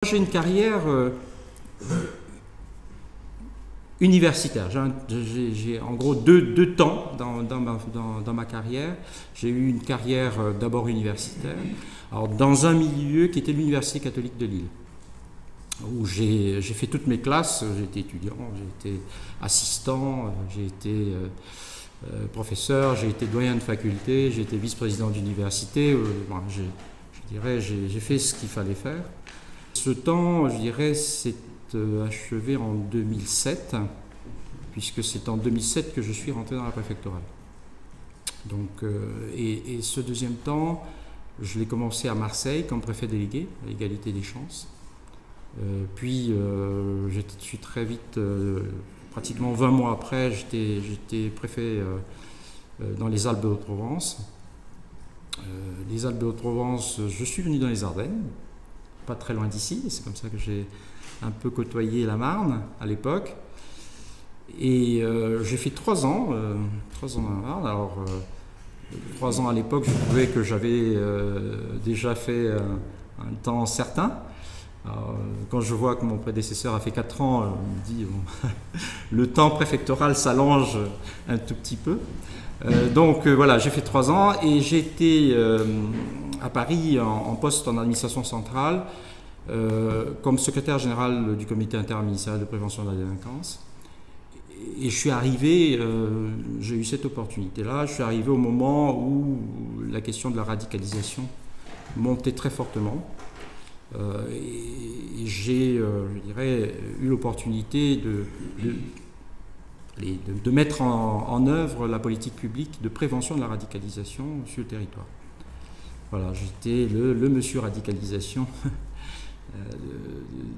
J'ai une carrière universitaire. J'ai en gros deux temps dans ma carrière. J'ai eu une carrière d'abord universitaire, alors dans un milieu qui était l'Université catholique de Lille, où j'ai fait toutes mes classes. J'ai été étudiant, j'ai été assistant, j'ai été professeur, j'ai été doyen de faculté, j'ai été vice-président d'université. Je dirais, j'ai fait ce qu'il fallait faire. Ce temps, je dirais, s'est achevé en 2007, puisque c'est en 2007 que je suis rentré dans la préfectorale. Donc, et ce deuxième temps, je l'ai commencé à Marseille comme préfet délégué à l'égalité des chances. Puis, je suis très vite, pratiquement 20 mois après, j'étais préfet dans les Alpes de Haute-Provence. Les Alpes de Haute-Provence, je suis venu dans les Ardennes, pas très loin d'ici, c'est comme ça que j'ai un peu côtoyé la Marne à l'époque. Et j'ai fait 3 ans dans la Marne. Alors, 3 ans à l'époque, je trouvais que j'avais déjà fait un temps certain. Alors, quand je vois que mon prédécesseur a fait 4 ans, je me dis, bon, le temps préfectoral s'allonge un tout petit peu. Donc voilà, j'ai fait 3 ans et j'ai été à Paris en poste en administration centrale comme secrétaire général du comité interministériel de prévention de la délinquance. Et je suis arrivé, j'ai eu cette opportunité-là, je suis arrivé au moment où la question de la radicalisation montait très fortement. Et j'ai, je dirais, eu l'opportunité de mettre en œuvre la politique publique de prévention de la radicalisation sur le territoire. Voilà, j'étais le monsieur radicalisation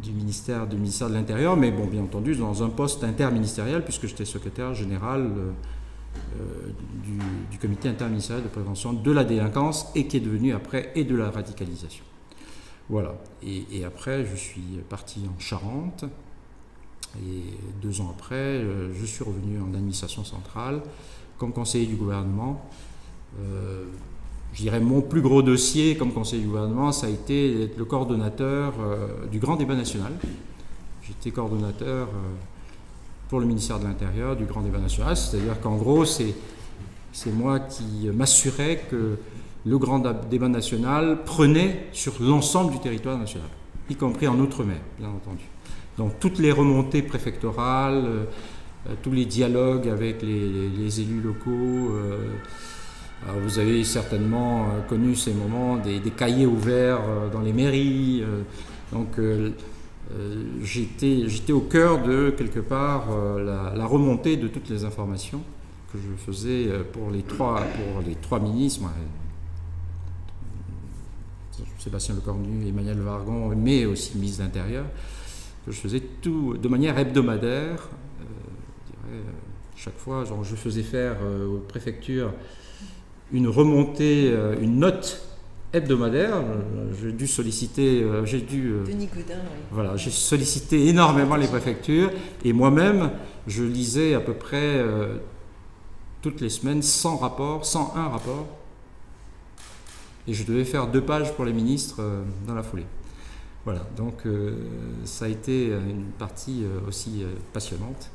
du ministère de l'Intérieur, mais bon, bien entendu, dans un poste interministériel, puisque j'étais secrétaire général du comité interministériel de prévention de la délinquance et qui est devenu après et de la radicalisation. Voilà, et après, je suis parti en Charente. Et 2 ans après, je suis revenu en administration centrale comme conseiller du gouvernement. Je dirais mon plus gros dossier comme conseiller du gouvernement, ça a été d'être le coordonnateur du grand débat national. J'étais coordonnateur pour le ministère de l'Intérieur du grand débat national, c'est-à-dire qu'en gros, c'est moi qui m'assurais que le grand débat national prenait sur l'ensemble du territoire national, y compris en Outre-mer, bien entendu. Donc toutes les remontées préfectorales, tous les dialogues avec les élus locaux. Vous avez certainement connu ces moments des cahiers ouverts dans les mairies. Donc j'étais au cœur de, quelque part, la remontée de toutes les informations que je faisais pour les trois ministres. Sébastien Lecornu, Emmanuel Vargon, mais aussi ministre de l'Intérieur. Que je faisais tout de manière hebdomadaire. Chaque fois, genre, je faisais faire aux préfectures une remontée, une note hebdomadaire. J'ai dû solliciter, Denis Gaudin, oui. Voilà, j'ai sollicité énormément les préfectures et moi-même, je lisais à peu près toutes les semaines 101 rapports, et je devais faire 2 pages pour les ministres dans la foulée. Voilà, donc ça a été une partie aussi passionnante.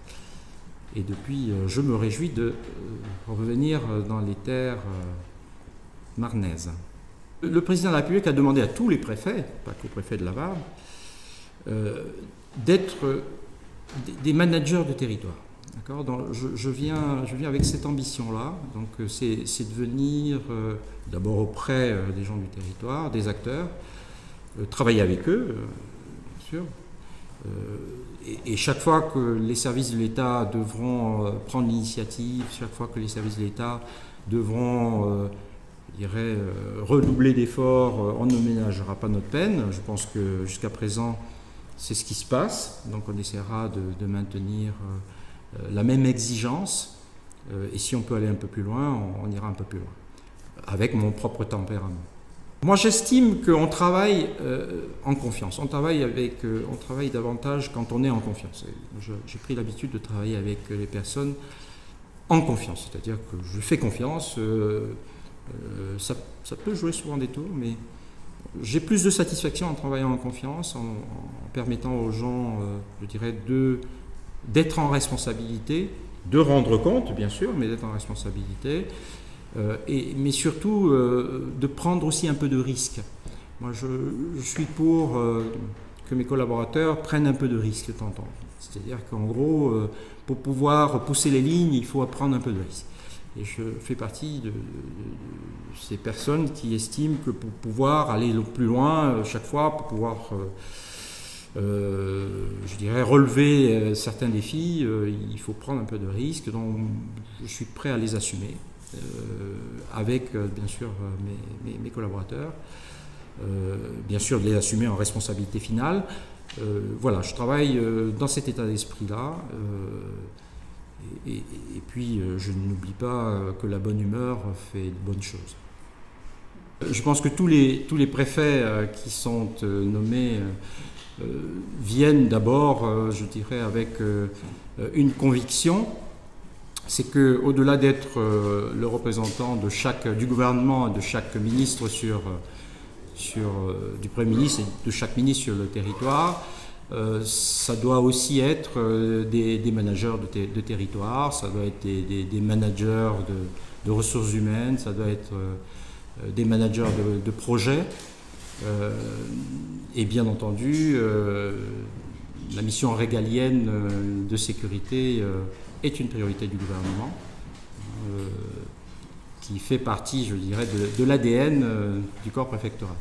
Et depuis, je me réjouis de revenir dans les terres marnaises. Le président de la République a demandé à tous les préfets, pas qu'au préfet de Laval, d'être des managers de territoire. Donc, je viens avec cette ambition-là. Donc c'est de venir d'abord auprès des gens du territoire, des acteurs, travailler avec eux, bien sûr. Et chaque fois que les services de l'État devront prendre l'initiative, chaque fois que les services de l'État devront, je dirais, redoubler d'efforts, on ne ménagera pas notre peine. Je pense que jusqu'à présent, c'est ce qui se passe. Donc on essaiera de maintenir la même exigence. Et si on peut aller un peu plus loin, on ira un peu plus loin, avec mon propre tempérament. Moi, j'estime qu'on travaille en confiance. On travaille davantage quand on est en confiance. J'ai pris l'habitude de travailler avec les personnes en confiance. C'est-à-dire que je fais confiance. Ça peut jouer souvent des tours, mais j'ai plus de satisfaction en travaillant en confiance, en permettant aux gens, je dirais, d'être en responsabilité, de rendre compte, bien sûr, mais d'être en responsabilité, mais surtout de prendre aussi un peu de risque. Moi, je suis pour que mes collaborateurs prennent un peu de risque de temps en temps. C'est-à-dire qu'en gros, pour pouvoir pousser les lignes, il faut prendre un peu de risque. Et je fais partie de ces personnes qui estiment que pour pouvoir aller plus loin chaque fois, pour pouvoir, je dirais, relever certains défis, il faut prendre un peu de risques. Donc je suis prêt à les assumer avec, bien sûr, mes collaborateurs. Bien sûr, de les assumer en responsabilité finale. Voilà, je travaille dans cet état d'esprit-là. Et puis, je n'oublie pas que la bonne humeur fait de bonnes choses. Je pense que tous les préfets qui sont nommés viennent d'abord, je dirais, avec une conviction, c'est qu'au-delà d'être le représentant du gouvernement et de chaque ministre du Premier ministre et de chaque ministre sur le territoire, ça doit aussi être des managers de territoire, ça doit être des managers de ressources humaines, ça doit être des managers de projets. Et bien entendu, la mission régalienne de sécurité est une priorité du gouvernement, qui fait partie, je dirais, de l'ADN du corps préfectoral.